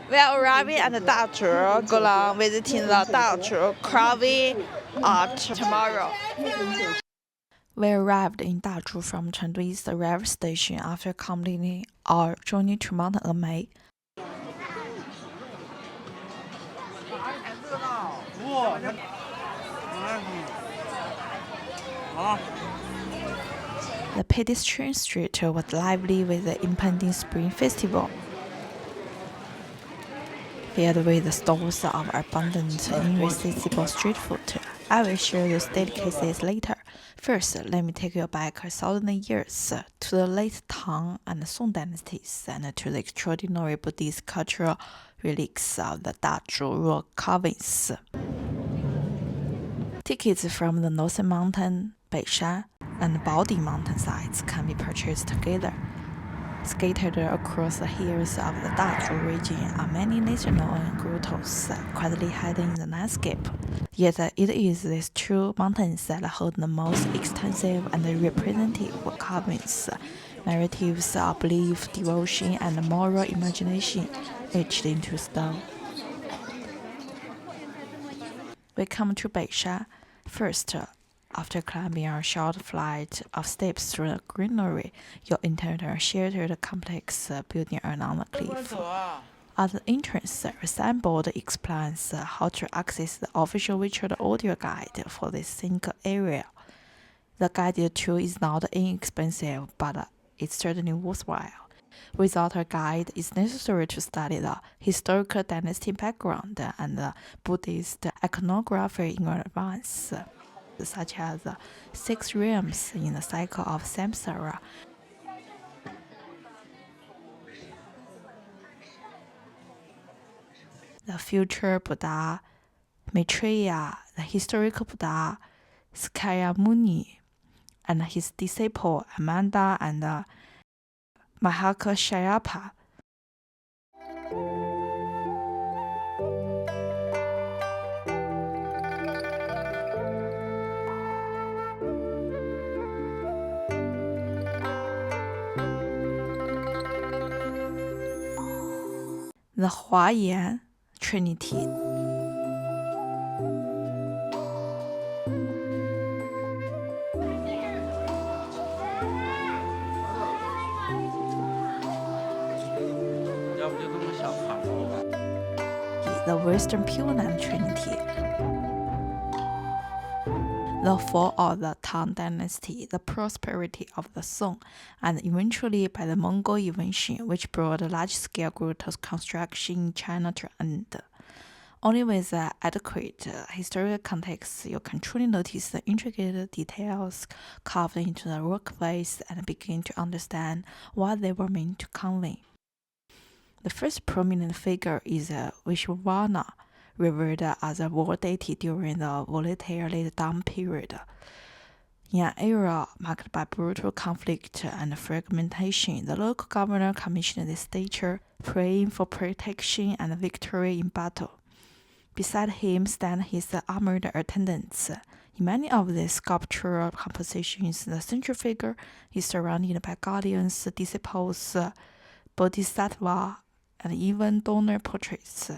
We are arriving at the Dazu, Gulang, visiting the Dazu carving art tomorrow. We arrived in Dazu from Chengdu East Railway Station after completing our journey to Mount Emei. The pedestrian street was lively with the impending Spring Festival, filled with the stalls of abundant, irresistible street food. I will share those delicacies later. First, let me take you back 1,000 years to the late Tang and Song dynasties and to the extraordinary Buddhist cultural relics of the Dazu rock carvings. Tickets from the Northern Mountain, Beishan, and Baoding mountainsides can be purchased together. Scattered across the hills of the Dazu region are many national grottos quietly hiding in the landscape. Yet it is these two mountains that hold the most extensive and representative carvings, narratives of belief, devotion, and moral imagination etched into stone. We come to Beishan. First, after climbing a short flight of steps through the greenery, you enter a sheltered complex building along the cliff. At the entrance, a signboard explains how to access the official virtual audio guide for this scenic area. The guided tour is not inexpensive, but it's certainly worthwhile. Without a guide, it's necessary to study the historical dynasty background and the Buddhist iconography in advance, such as the 6 realms in the cycle of samsara. The future Buddha, Maitreya, the historical Buddha, Sakyamuni, and his disciple Amanda and Mahakashyapa. The Huayan Trinity. The Western Punan Trinity. The fall of the Tang Dynasty, the prosperity of the Song, and eventually by the Mongol invasion, which brought large-scale grottos construction in China to an end. Only with adequate historical context, you can truly notice the intricate details carved into the rock face and begin to understand what they were meant to convey. The first prominent figure is Vishwavana, revered as a war deity during the volatile late Tang period. In an era marked by brutal conflict and fragmentation, the local governor commissioned this statue, praying for protection and victory in battle. Beside him stand his armored attendants. In many of these sculptural compositions, the central figure is surrounded by guardians, disciples, bodhisattva, and even donor portraits.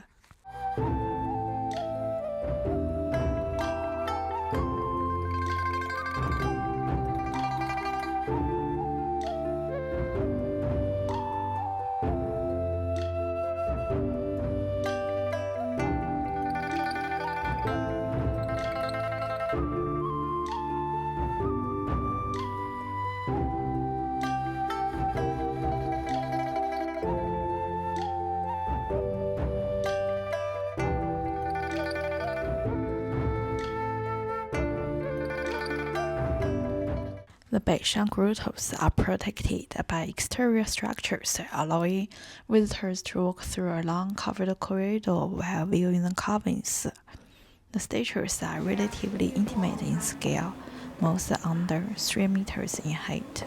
The Beishan grottos are protected by exterior structures, allowing visitors to walk through a long covered corridor while viewing the carvings. The statues are relatively intimate in scale, most under 3 meters in height.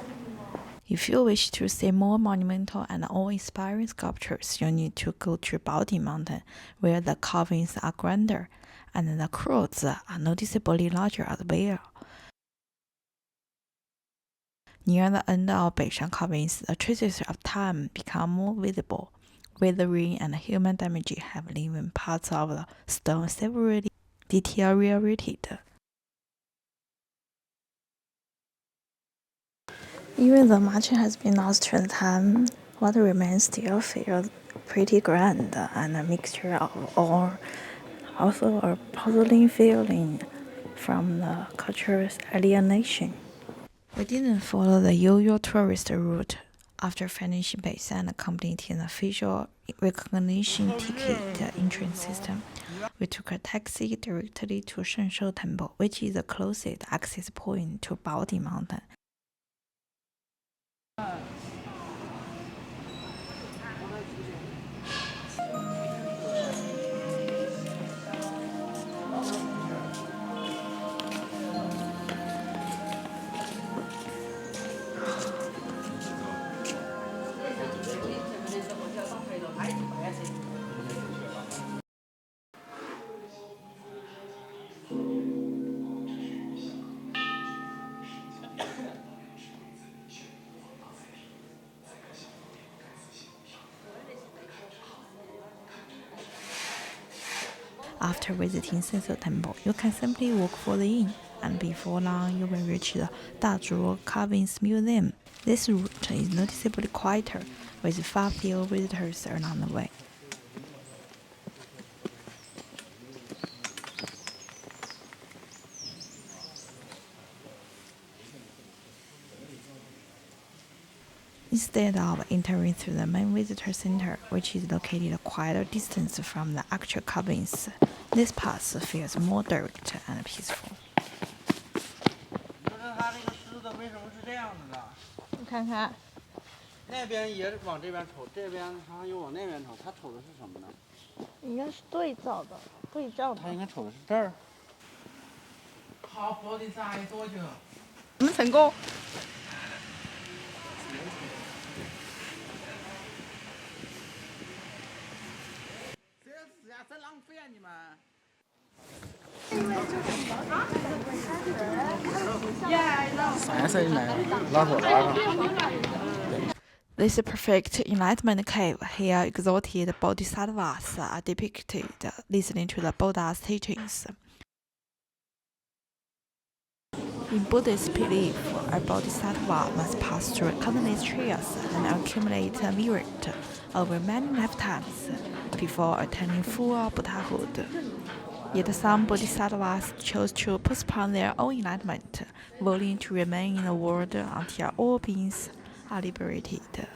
If you wish to see more monumental and awe-inspiring sculptures, you need to go to Baoding Mountain, where the carvings are grander, and the crowds are noticeably larger as well. Near the end of Beishan carvings, the traces of time become more visible. Weathering and human damage have leaving parts of the stone severely deteriorated. Even though much has been lost to time, what remains still feels pretty grand and a mixture of awe, also a puzzling feeling from the culture's alienation. We didn't follow the usual tourist route. After finishing Beishan and completing the facial recognition ticket entrance system, we took a taxi directly to Shengshou Temple, which is the closest access point to Baoding Mountain. After visiting Shengshou Temple, you can simply walk further in, and before long you will reach the Dazu Carvings Museum. This route is noticeably quieter, with far fewer visitors along the way. Instead of entering through the main visitor center, which is located quite a distance from the actual carvings, this path feels more direct and peaceful. 你看看，那边也往这边瞅，这边他又往那边瞅，他瞅的是什么呢？应该是对照的，对照的。他应该瞅的是这儿。好，保定山还多久？我们成功。这是呀，真浪费啊你们！ This perfect enlightenment cave. Here, exalted bodhisattvas are depicted listening to the Buddha's teachings. In Buddhist belief, a bodhisattva must pass through countless trials and accumulate merit over many lifetimes before attaining full Buddhahood. Yet some bodhisattvas chose to postpone their own enlightenment, willing to remain in the world until all beings are liberated.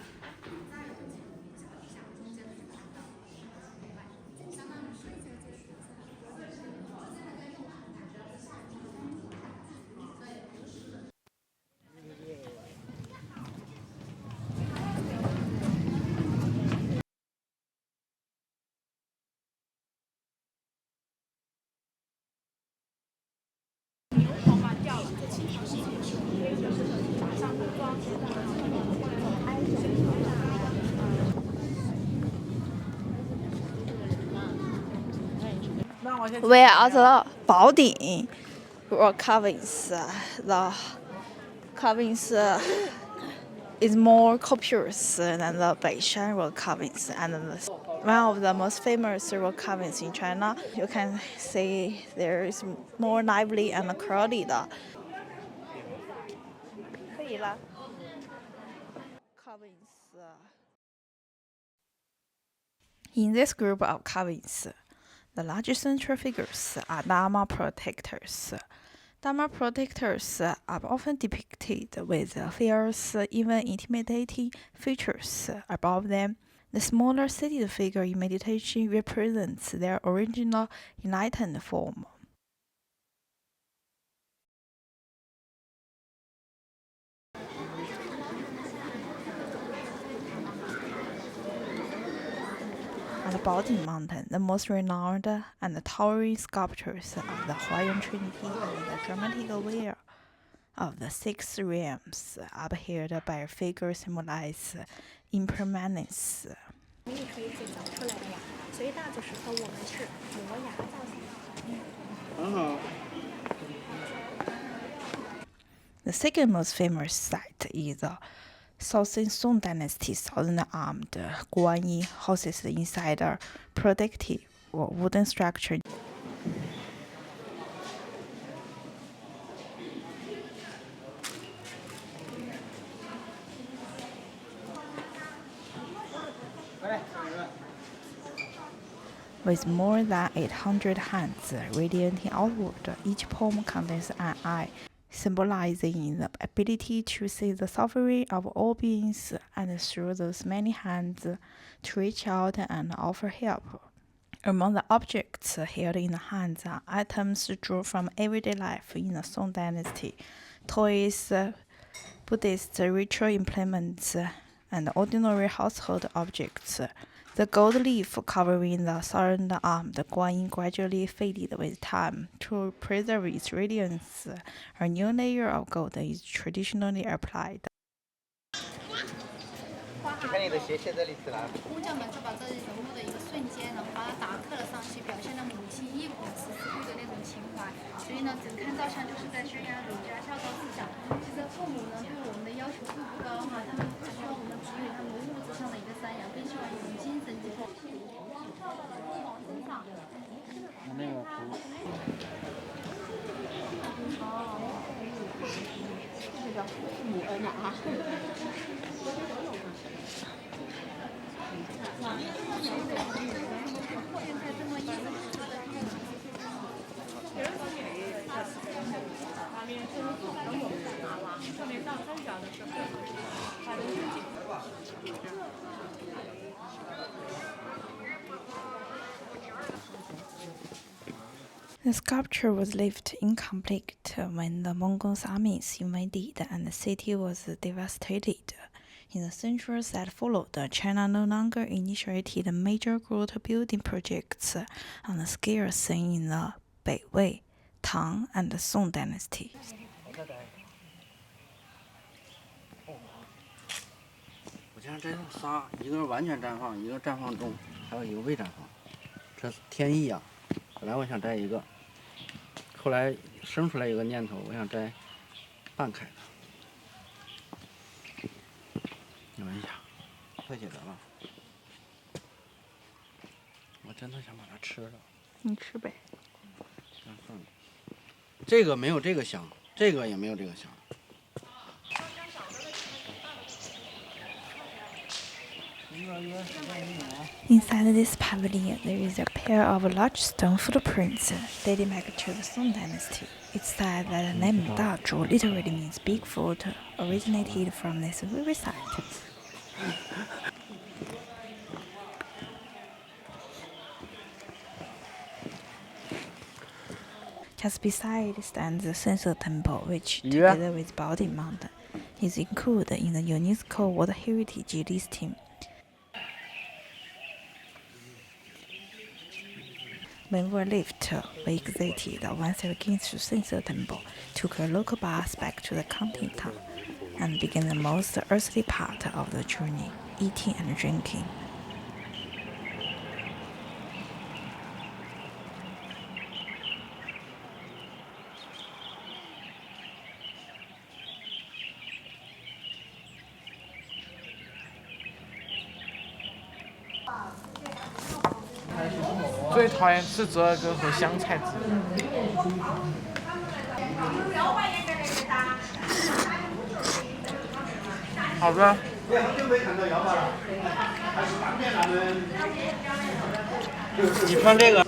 We are at the Baoding rock carvings. The carvings is more copious than the Beishan rock carvings, and one of the most famous rock carvings in China. You can see there is more lively and crowded. 可以了。Carvings. In this group of carvings, the largest central figures are Dharma protectors. Dharma protectors are often depicted with fierce, even intimidating features above them. The smaller seated figure in meditation represents their original enlightened form. At Baoding Mountain, the most renowned and towering sculptures are the Huayan Trinity and the Dramatic Wheel. of the 6 realms, upheld by a figure symbolize impermanence. 你可以制造出来的呀，所以大字石头我们是磨牙造型的。很好。The second most famous site is the Southern Song Dynasty Southern Armed Guanyin houses inside a protective wooden structure. With more than 800 hands radiating outward, each palm contains an eye, symbolizing the ability to see the suffering of all beings and through those many hands to reach out and offer help. Among the objects held in the hands are items drawn from everyday life in the Song Dynasty, toys, Buddhist ritual implements, and ordinary household objects. The gold leaf covering the southern-armed Guanyin gradually faded with time. To preserve its radiance, a new layer of gold is traditionally applied. 你看你的鞋现在里起来了。工匠们就把这人物的一个瞬间，然后把它打刻了上去，表现了母亲忆苦思思的那种情怀。所以呢，整看照相就是在宣扬儒家孝道思想。其实父母呢对我们的要求并不高哈，他们只希望我们给予他们物质上的一个赡养，更希望有精神寄托。往身上。那个图。哦，这个叫父母恩啊。The sculpture was left incomplete when the Mongol armies invaded and the city was devastated. In the centuries that followed, China no longer initiated major grotto building projects on the scale seen in the Beiwei, Tang, and Song dynasty. 我现在摘了仨，一个完全绽放，一个绽放中，还有一个未绽放。这是天意啊！本来我想摘一个，后来生出来一个念头，我想摘半开的。你闻一下，快解得了。我真的想把它吃了。你吃呗。算了，这个没有这个香，这个也没有这个香。Inside this pavilion, there is a pair of large stone footprints dating back to the Song dynasty. It's said that the name Dazu literally means Bigfoot, originated from this very site. Just beside stands the Shengshou Temple, which, together with Baoding Mountain, is included in the UNESCO World Heritage listing. When we left, we exited once again to Shengshou Temple, took a local bus back to the counting town, and began the most earthly part of the journey, eating and drinking. "最讨厌吃这个和香菜汁。好的。你穿这个。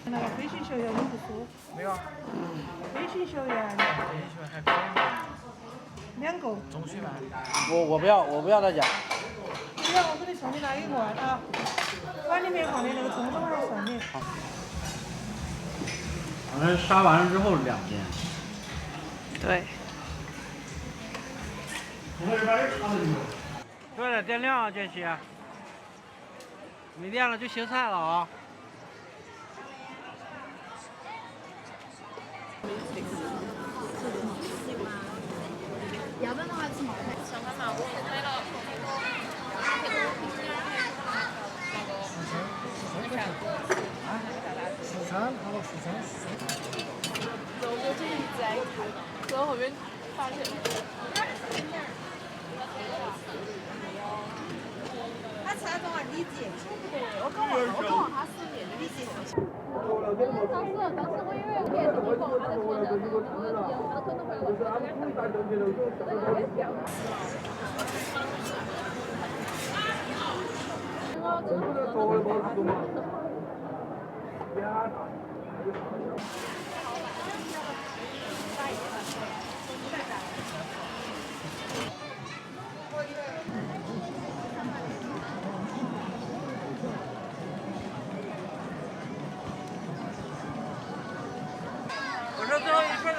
那个飞行学院你不说？没有啊。飞行学院还可以。 2个。中学班。我不要大家。只要我给你送你那一罐啊，碗里面放的那个葱还算你。我们杀完了之后2件。对。对了，电量啊，建奇。没电了就歇菜了啊。要不然的话吃毛菜。上海嘛，我是买了那个那个啥子，四川，好了，四川。然后我就一直在看，然后后面发现。他吃那种啊，里脊。我跟我他是面的里脊。当时我以为别的地方他的团的，他的团都回来了。我说最后一份儿。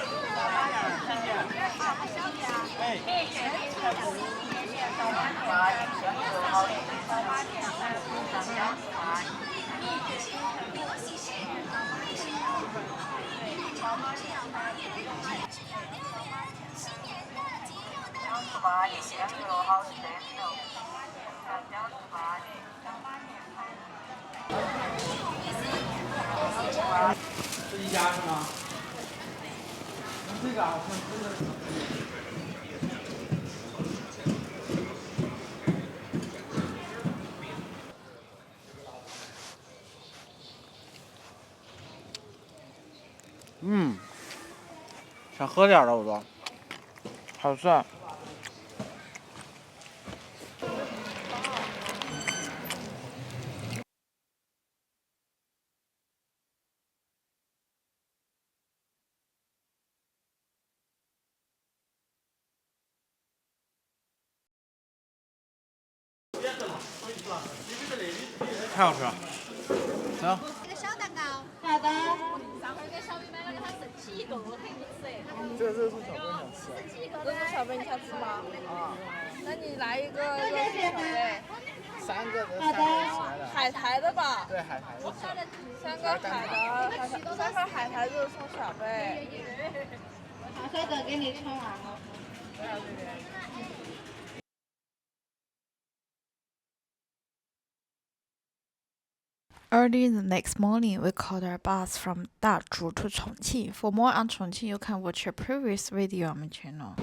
这一家是吗？这个好像真的。想喝点了，我都。好吃。太好吃了。行。那个小蛋糕。好的。上回给小米买了个，他剩起一个，我可以不吃。这是从小朋友想吃。这是小本你想吃吗？啊。那你来一个肉小贝。三个的3个人吃的。海苔的吧？对，海苔的。三个海苔肉松小贝。这个给你吃完了。 Early the next morning, we caught our bus from Dazu to Chongqing. For more on Chongqing, you can watch a previous video on my channel.